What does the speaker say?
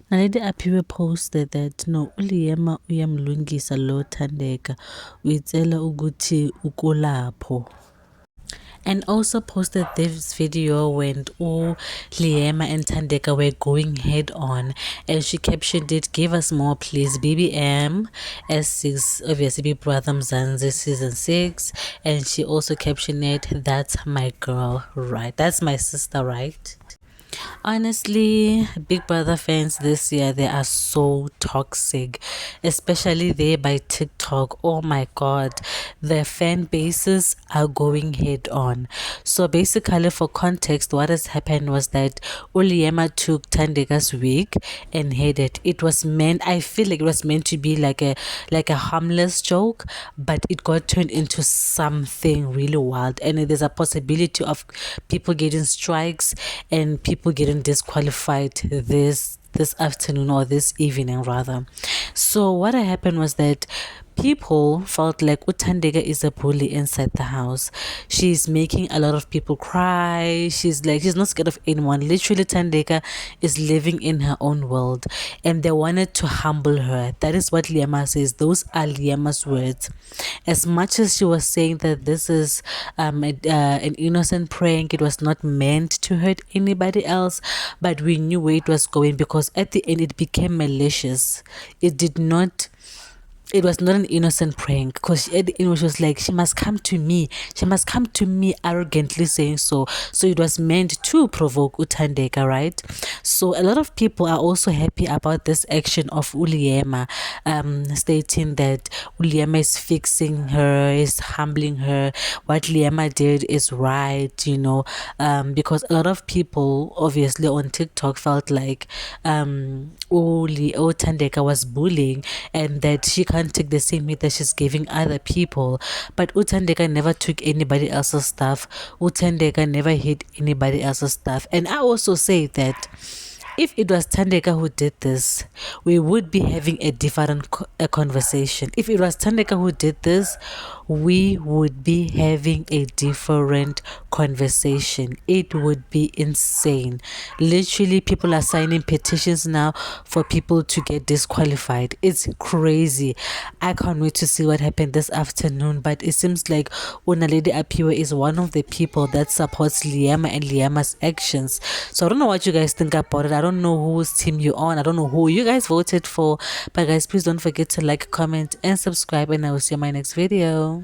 Naledi Aphiwe posted that no uLiema uyamlungisa lo Thandeka uyitshela ukuthi ukolapho. And also posted this video when Liema and Thandeka were going head on, and she captioned it, "Give us more please, BBM S6, obviously Big Brother Mzansi season 6." And she also captioned it, "That's my girl, right? That's my sister, right?" Honestly, Big Brother fans this year, they are so toxic, especially there by TikTok. Oh my god, their fan bases are going head on. So basically, for context, what has happened was that Uliema took Tandeka's wig and hid it. It was meant, I feel like it was meant to be like a harmless joke, but it got turned into something really wild, and there's a possibility of people getting strikes and people getting disqualified this afternoon, or this evening rather. So what happened was that people felt like Utandega is a bully inside the house. She's making a lot of people cry. She's not scared of anyone. Literally, Tandega is living in her own world, and they wanted to humble her. That is what Liema says. Those are Liema's words. As much as she was saying that this is an innocent prank, it was not meant to hurt anybody else, but we knew where it was going, because at the end it became malicious. It was not an innocent prank, because at the end she was like, she must come to me, arrogantly saying so. So it was meant to provoke Utandeka, right? So a lot of people are also happy about this action of Uliema, stating that Uliema is fixing her, is humbling her. What Liema did is right, because a lot of people obviously on TikTok felt like Tandeka was bullying, and that she can't take the same hit that she's giving other people. But Utandeka never took anybody else's stuff. Utandeka never hit anybody else's stuff. And I also say that if it was Tandeka who did this, we would be having a different conversation. If it was Tandeka who did this, we would be having a different conversation. It would be insane. Literally, people are signing petitions now for people to get disqualified. It's crazy. I can't wait to see what happened this afternoon. But it seems like Unaledi Aphiwe is one of the people that supports Liema and Liema's actions. So I don't know what you guys think about it. I don't know whose team you're on. I don't know who you guys voted for. But guys, please don't forget to like, comment, and subscribe. And I will see you in my next video.